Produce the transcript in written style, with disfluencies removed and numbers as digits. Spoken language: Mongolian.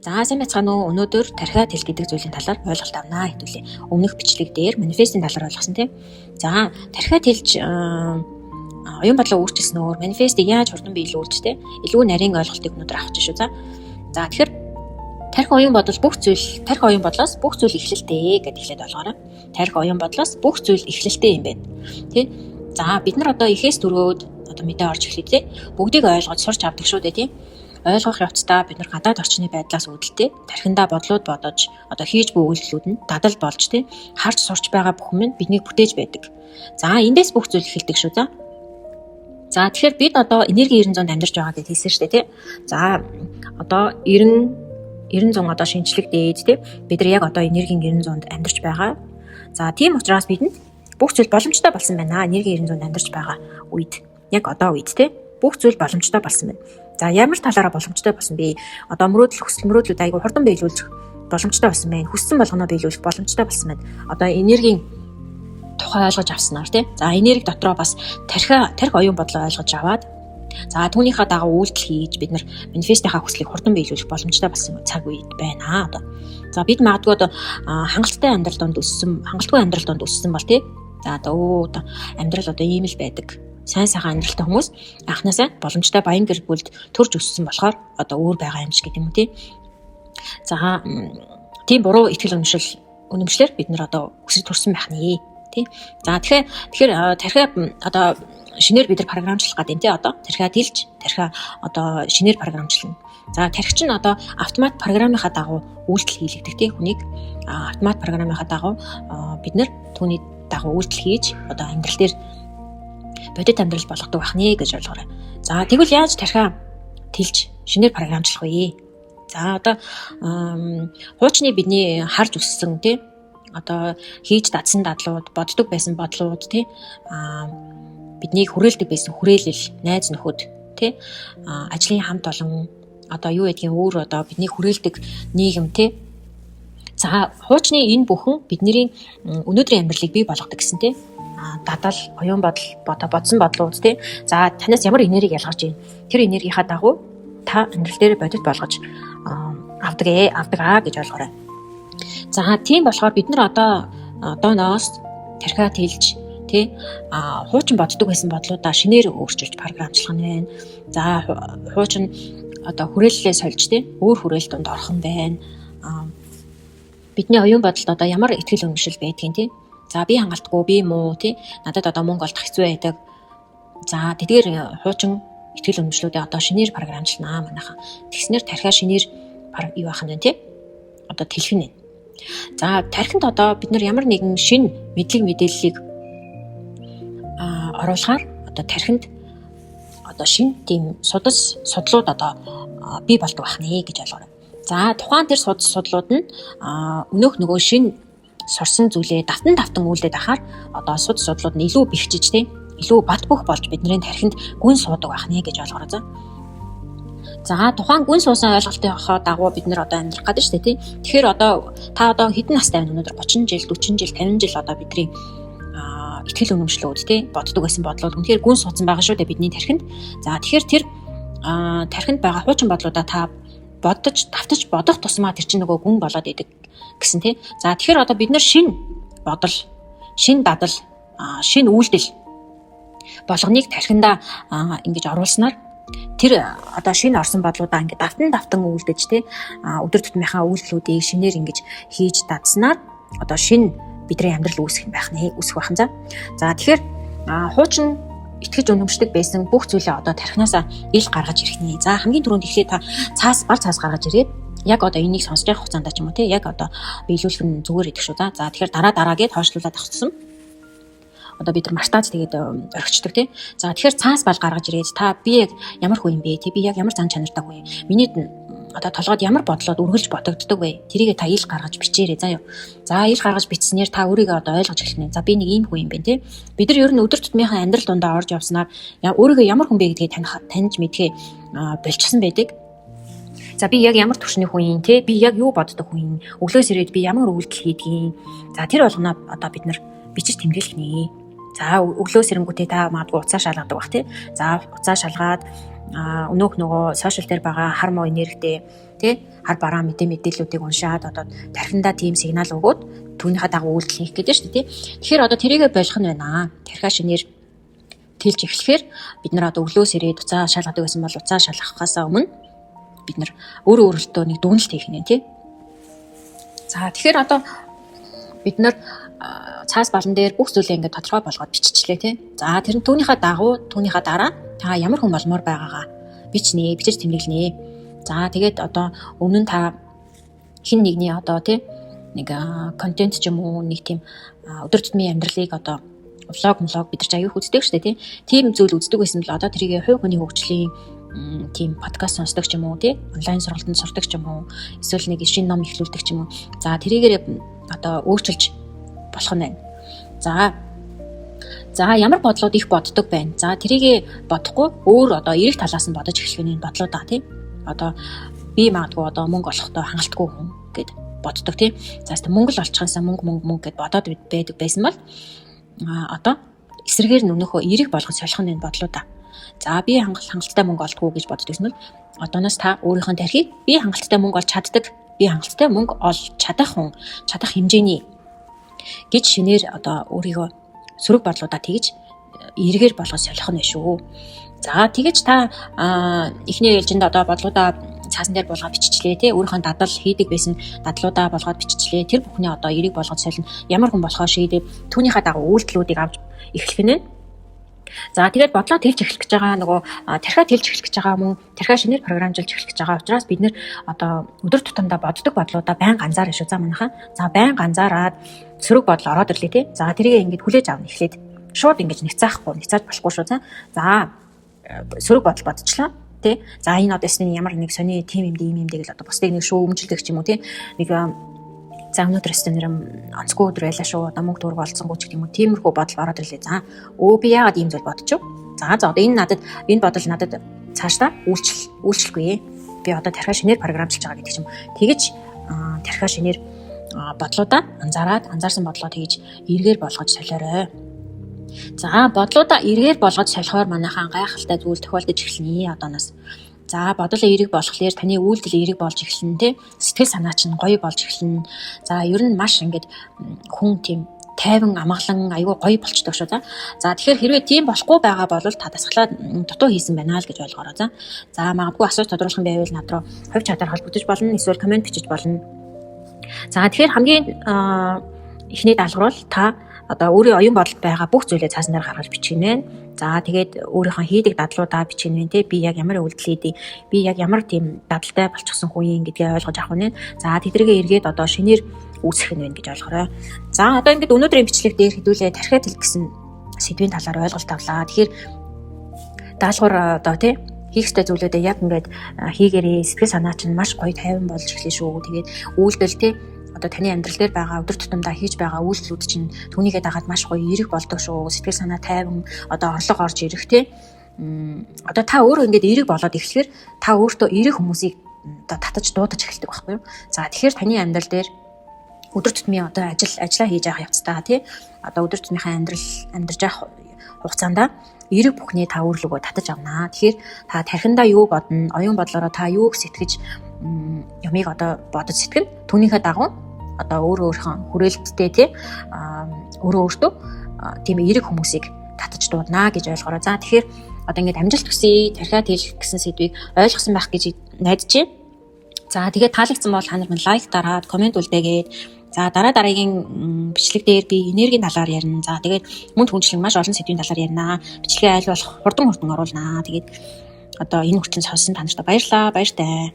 За сайн байцгаана уу? Өнөөдөр тархиа тэл гэдэг зүйлийн талаар ойлголт авнаа хэвтүүлээ. Өмнөх бичлэг дээр манифестийн талаар ойлгосон тийм. За тархиа тэлж оюун бодлоо өөрчилснөөр манифестийг яаж хурдан биелүүлж тийм илүү нарийн ойлголтыг өнөөдөр авах гэж шүү. За тэгэхээр тархи оюун бодол бүх зүйл тархи оюун бодлоос бүх зүйл эхлэлтэй гэдэг хэлээд болгоорой. Тархи оюун бодлоос бүх зүйл эхлэлтэй юм байна. Тийм. За бид нар одоо ихээс төрөөд одоо мэдээ орж эхлэв тийм. Бүгдийг ойлгож сурч авдаг шүү дээ тийм. Ойлгох явцдаа бид нар гадаад орчны байдлаас үүдэлтэй тархиндаа бодлууд бодож одоо хийж буй үйлдэлүүд нь дадал болж тий харж сурч байгаа бүхэн нь биднийг бүтээж байдаг. За эндээс бүх зүйл эхэлдэг шүү. За тэгэхээр бид одоо энерги 900-д амьдарч байгаа гэж хэлсэн шүү дээ тий. За одоо 90 одоо шинжлэхдээд тий бид нар яг одоо энергийн 900-д амьдарч байгаа. За тийм учраас бидэнд бүх зүйл боломжтой болсон байна. Энерги 900-д амьдарч байгаа үед яг одоо үед тий бүх зүйл боломжтой болсон байна. За ямар талаараа боломжтой болсон бэ? Одоо хүсэл мөрөөдлүүд айгүй хурдан биелүүлж боломжтой болсон байна. Хүссэн болгоноо биелүүлэх боломжтой болсон байна. Одоо энергийн тухай ойлгож авснаар тий. За энерги дотроо бас тархи оюун бодлоо ойлгож аваад за түүнийхээ дагуу үйлдэл хийж бид нар манифестийнхаа хүслийг хурдан биелүүлэх боломжтой болсон цаг үед байна одоо. За бид магадгүй одоо хангалттай амьдрал донд өссөн бол тий. За одоо амьдрал одоо ийм л байдаг. Сайн сайхан амьдралтай хүмүүс анхнаасаа боломжтой баян гэр бүлд төрж өссөн болохоор одоо өөр байгаа юм шиг гэдэг юм уу тий. За тийм буруу итгэл үнэмшлэр бид нар одоо өсөж төрсэн байх нэ тий. За тэгэхээр тархиа одоо шинээр бид нар програмчлах гэдэг юм тий одоо тархиа тэлж тархиа одоо шинээр програмчлана. За тархи чинь одоо автомат програмынхаа дагуу үйлдэл хийлэгдэх тий хүнийг автомат програмынхаа дагуу бид нар түүний дагуу үйлдэл хийж одоо амьдрал дээр бодит амьдрал болгодог байх нэ гэж ойлгоорой. За тэгвэл яаж тархиа тэлж шинээр програмчлах вэ? За одоо хуучны бидний харж өссөн тий одоо хийж дадсан дадлууд, боддог байсан бодлууд тий биднийг хүрээлдэг байсан хүрээлэл, найз нөхөд тий ажлын хамт олон одоо юу гэдгийг өөр одоо биднийг хүрээлдэг нийгэм тий. За хуучны энэ бүхэн бидний өнөөдрийн амьдралыг бий болгодог гэсэн тий. Дадал, оюун бодол, бодсон бодлууд тий. За танаас ямар энерги ялгарч байна? Тэр энергийнхаа дагуу та амьдрал дээр бодит болгож авдаг гэж ойлгоорой. За тийм болохоор бид нар одооноос тархиа тэлж тий хуучин боддог байсан бодлуудаа шинээр өөрчилж програмчлах нь байна. За хуучин одоо хүрээллээ сольж тий өөр хүрээлэл донд орох нь байна. Бидний оюун бодолд одоо ямар ихтгэл үнэмшил байдгийг тий. За би хангалтгүй, би муу тий. Надад одоо мөнгө олдох хэцүү байдаг. За тэдгээр хуучин ихтгэл үнэмшлүүдээ одоо шинээр програмчлана манайхан. Тэгснээр тархиа шинээр юу байх нь вэ тий? Одоо тэлэх нь. За тархинд одоо бид нар ямар нэгэн шинэ мэдээллийг оруулахаар одоо тархинд одоо шинэ тийм судлууд одоо бий болдог байх нэ гэж ойлгоорой. За тухайн тэр судлууд нь өнөөх нөгөө шинэ сурсан зүйлээ давтан үйлдээд ахаар одоо судлууд нь илүү бэхжиж тий илүү бат бөх болж бидний тархинд гүн суудаг байх нэ гэж ойлгоорой. За тухайн гүн суусан ойлголтынхаа дагуу бид нэр одоо амьдрах гэдэг шүү дээ тий. Тэгэхээр та одоо хэдэн настай байна өнөөдөр 30 жил 40 жил 50 жил одоо бидний ихтгэл үнэмшлүүд тий боддог байсан бодлууд үнэхээр гүн суудсан байгаа шүү дээ бидний тархинд. За тэгэхээр тэр тархинд байгаа хуучин бодлуудаа та давтаж бодох тусмаа тэр чинь нөгөө гүн болоод идэг гэсэн тий. За тэгэхээр одоо бид нар шинэ бодол, шинэ дадал, шинэ үйлдэл болгоныг тархиндаа ингэж оруулснаар тэр одоо шинэ орсон бодлуудаа ингэ давтан үйлдэж тий өдөр тутмынхаа үйлдэлүүдийг шинээр ингэж хийж дадснаар одоо шинэ бидний амьдрал үүсэх байх нэ. За тэгэхээр хуучин итгэж үнэмшдэг байсан бүх зүйлээ одоо тархинасаа ил гаргаж ирэх нэ. За хамгийн түрүүнд ихлэ та бар цаас гаргаж ирээд яг одоо энийг сонсож явах хугацаанд ч юм уу тий яг одоо биелүүлэх нь зүгээр идэх шүү. За тэгэхээр дараа гээд хойшлуулаад авчихсан. Одоо бид нар мартаж тэгээд орхичдаг тий. За тэгэхээр цаас бал гаргаж ирээд та би яг ямар хүн юм бэ тий би яг ямар зан чанартай хүн юм. Миний одоо толгойд ямар бодлоод үргэлж бодогддог вэ? Тэрийг та ил гаргаж бичээрэй заа юу. За ил гаргаж бичснээр та өөрийгөө одоо ойлгож эхэлнэ. За би нэг ийм хүн юм байна тий. Бид нар ер нь өдөр тутмынхаа амьдрал дундаа орж явснаар өөрийгөө ямар хүн бэ гэдгийг таньж мэдхээ болчихсон байдаг. За би яг ямар төвшний хүн юм те би яг юу боддог хүн юм өглөөс ирээд би ямар үйлдэл хийдгийг за тэр болгоноо одоо бид нар бичиж тэмдэглэх нэ. За өглөөс ирэнгүүтээ та магадгүй уцаа шалгадаг бах тий. За уцаа шалгаад өнөөх нөгөө сошиал дээр байгаа хар муу энергитэй тий хар бараа мэдээллүүдийг уншаад одоо тархиндаа тийм сигнал өгөөд түүнийхээ дагуу үйлдэл хийх гэдэг шүү дээ тий. Тэгэхээр одоо тэрийгэ болох нь байна. Тархиа шинээр тэлж эхлэхээр бид нар одоо өглөөс ирээд уцаа шалгадаг байсан бол уцаа шалгахаас өмнө бид нар өөртөө нэг дүгнэлт хийх нэ тий. За тэгэхээр одоо бид нар цаас балан дээр бүх зүйлээ ингээд тодорхой болгоод биччихлээ тий. За тэр нь түүнийхээ дараа та ямар хүн болмоор байгаагаа бичнэ, бичиж тэмдэглэнэ. За тэгээд одоо өмнө нь та хин нэгний одоо тий нэг контент ч юм уу нэг тийм өдөр тутмын амьдралыг одоо влог бид нар аяг үздэг шүү дээ тий. Тийм зүйл үздэг байсан бол одоо тэрийг хувь хүний хөгжлийн тийм подкаст сонсдог ч юм уу тий онлайн сургалтанд сурдаг ч юм уу эсвэл нэг шинэ ном эхлүүлдэг ч юм уу. За тэрийгээр одоо өөрчилж болох нь байна. За ямар бодлууд их боддог байна. За тэрийг бодохгүй өөр одоо эрэг талаас нь бодож эхлэх нь бодлуудаа тий. Одоо би магадгүй одоо мөнгө олохдоо хангалтгүй хүн гэд боддог тий. За мөнгө л олчихсаа мөнгө гэд бодоод байдаг байсан бол одоо эсрэгээр нөнөхөө эрэг болгож солих нь бодлуудаа. За би хангалттай мөнгө олдгоо гэж боддог юм бол одооноос та өөрийнхөө тархийг би хангалттай мөнгө олж чаддаг, би хангалттай мөнгө олж чадах хэмжээний гэж шинээр одоо өөрийгөө сөрөг бодлуудаа тэгж эргээр болгож солих нь шүү. За тэгэж та эхний ээлжинд одоо бодлуудаа цаасан дээр болгоод биччихлээ тий. Өөрийнхөө дадал хийдэг байсан дадлуудаа болгоод биччихлээ. Тэр бүхний одоо эрэг болгож солино. Ямар хүн болохоо шийдээ түүнийхээ дагуу үйлдэлүүдийг авч эхлэх нь. За тэгээд бодлоо тэлж эхлэх гэж байгаа нөгөө тархиа тэлж эхлэх гэж байгаа мөн тархиа шинээр програмжилж эхлэх гэж байгаа учраас бид нэр одоо өдөр тутамдаа боддог бодлуудаа байнга анзаарна шүү. За манайхаа. За байнга анзаараад сөрөг бодол ороод ирлээ тий. За тэрийг ингэж хүлээж авна эхлээд шууд ингэж нэгцааж болохгүй шүү. За сөрөг бодол бодчихлоо тий. За энэ одоо ясны ямар нэг сони тим юм дий гэл одоо бусдыг нэг шүү өмжилдэг ч юм уу тий. Нэг за өнөөдөр нэр онцгой өдөр байлаа шүү. Одоо мөнгө төгрөг олцсонгүй ч гэх юм уу. Тиймэрхүү бодол ороод ирлээ. За би яагаад ийм зүйл бодчих вэ? За одоо энэ бодол надад цаашдаа үйлчлэхгүй. Би одоо тархиа шинээр програмжилж байгаа гэдэг юм. Тэгэж тархиа шинээр бодлуудаа анзаарсан бодлоо тэгж эргээр болгож солиорой. За бодлуудаа эргээр болгож солихоор манайхаа гайхалтай зүйл тохиолдож эхэлнэ одооноос. За бодлоо эрэг болохлээр таны үйлдэл эрэг болж эхэлнэ тий. Сэтгэл санаа чинь гоё болж эхэлнэ. За ер нь маш ингээд хүн тийм тайван амгалан аюу гоё болчдөг шүү. За тэгэхээр хэрвээ тийм болохгүй байгаа бол та дасгалаа дутуу хийсэн байна л гэж ойлгоорой. За магадгүй асууж тодруулах юм байвал над руу хувь чатаар холбогдож болно. Эсвэл комент бичиж болно. За тэгэхээр хамгийн эхний даалгавар бол та одоо өөрийн оюун бодолд байгаа бүх зүйлээ цаасан дээр гаргаж бичих нэ. За тэгээд өөрийнхөө хийдэг дадлуудаа бичих нэ тий. Би яг ямар үйлдэл хийдэг, би яг ямар тийм дадалтай болчихсон хүн юм гэдгээ ойлгож авах нь. За тэдрийгээ эргээд одоо шинээр үүсгэх нь вэ гэж ойлгорой. За одоо ингээд өнөөдрийн бичлэг дээр хэдүүлээ тархиа тэлэх гэсэн сэдвийн талаар ойлголт авлаа. Тэгэхээр даалгавар одоо тий хийх ёстой зүйлүүдээ яг ингээд хийгээрээ сэтгэл санаа чинь маш гоё тайван болж эхлэв шүү. Тэгээд үйлдэл тий одоо таны амьдрал дээр байгаа өдөр тутамдаа хийж байгаа үйлдэлүүд чинь түүнийгээ дагаад маш гоё эрэг болдог шүү. Сэтгэл санаа тайван одоо орлого орж ирэх тий. Одоо та өөрөө ингээд эрэг болоод эхлэхээр та өөртөө эрэг хүмүүсийг одоо татаж дуудаж эхэлдэг байхгүй юу? За тэгэхээр таны амьдрал дээр өдөр тутмын одоо ажиллаа хийж явах явцдаа тий. Одоо өдөр тутмынхаа амьдарч явах хугацаанд эрэг бүхний та өөрлөгөө татаж авнаа. Тэгэхээр та тархиндаа юу бодно, оюун бодлороо та юуг сэтгэж юмыг одоо бодож сэтгэн түүнийхээ дагуу одоо өөрийнхөө хүрээлттэй тий өөртөө тийм эрэг хүмүүсийг татаж дууднаа гэж ойлгоорой. За тэгэхээр одоо ингээд амжилт хүсье тархиа тэлэх гэсэн сэдвийг ойлгосон байх гэж найдаж байна. За тэгээд таалагдсан бол та нар минь лайк дараад комент үлдээгээд за дараагийн бичлэг дээр би энергийн талаар ярина. За тэгээд мөн түншлэг маш олон сэдвийн талаар ярина. Бичлэгээ аль болох хурдан оруулнаа. Тэгээд одоо энэ хүртэл сонссон та нартай баярлалаа. Баяртай.